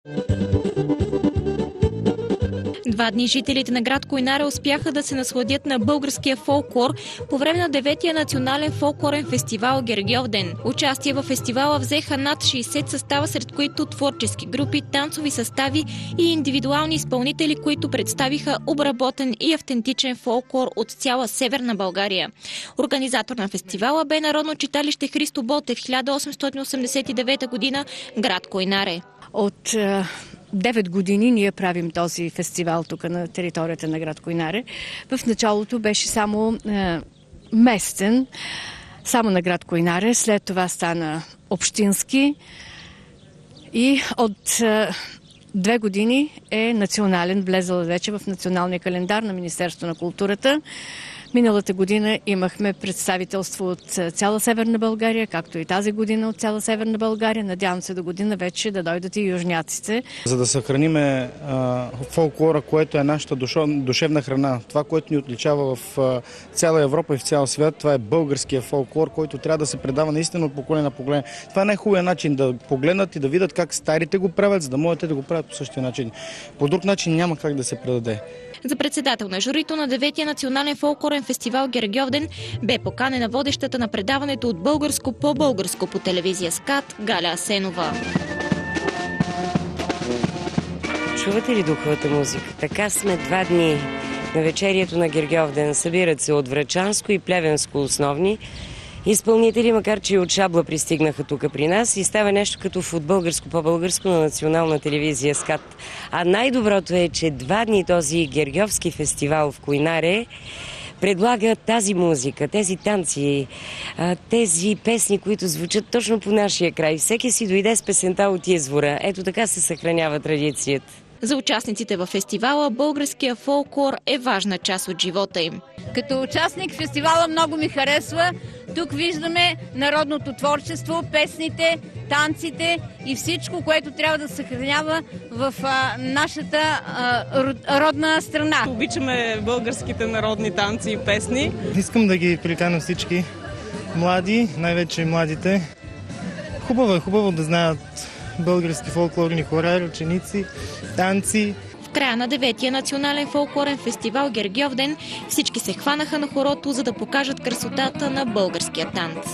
2 дни жителите на град Койнаре успяха да се насладят на българския фолклор по време на 9-я национален фолклорен фестивал Гергьовден. Участие в фестивала взеха над 60 състава, сред които творчески групи, танцови състави и индивидуални изпълнители, които представиха обработен и автентичен фолклор от цяла Северна България. Организатор на фестивала бе Народно читалище Христо Ботев, 1889 година, град Койнаре. От 9 години ние правим този фестивал тук на територията на град Койнаре. В началото беше само местен, само на град Койнаре, след това стана общински и от 2 години е национален, влезъл вече в националния календар на Министерството на културата. Миналата година имахме представителство от цяла Северна България, както и тази година от цяла Северна България. Надявам се до година вече да дойдат и южняците. За да съхраниме фолклора, което е нашата душевна храна, това, което ни отличава в цяла Европа и в цял свят, това е българския фолклор, който трябва да се предава наистина от поколение на поколение. Това е най-хубавият начин да погледнат и да видят как старите го правят, за да могат те да го правят по същия начин. По друг начин няма как да се предаде. За председател на журито на 9-я национален фолклорен фестивал Гергьовден бе поканена водещата на предаването от българско по българско по телевизия СКАТ Галя Асенова. Чувате ли духовата музика? Така сме 2 дни на вечерието на Гергьовден. Събират се от Врачанско и Плевенско основни изпълнители, макар че и от Шабла пристигнаха тук при нас и става нещо като от българско по българско на национална телевизия СКАТ. А най-доброто е, че 2 дни този гергьовски фестивал в Койнаре предлага тази музика, тези танци, тези песни, които звучат точно по нашия край. Всеки си дойде с песента от извора. Ето така се съхранява традицията. За участниците във фестивала българския фолклор е важна част от живота им. Като участник в фестивала много ми харесва. Тук виждаме народното творчество, песните, танците и всичко, което трябва да се съхранява в нашата родна страна. Обичаме българските народни танци и песни. Искам да ги приканя всички млади, най-вече младите. Хубаво да знаят български фолклорни хора, ученици, танци. В края на 9-я национален фолклорен фестивал Гергьовден всички се хванаха на хорото, за да покажат красотата на българския танц.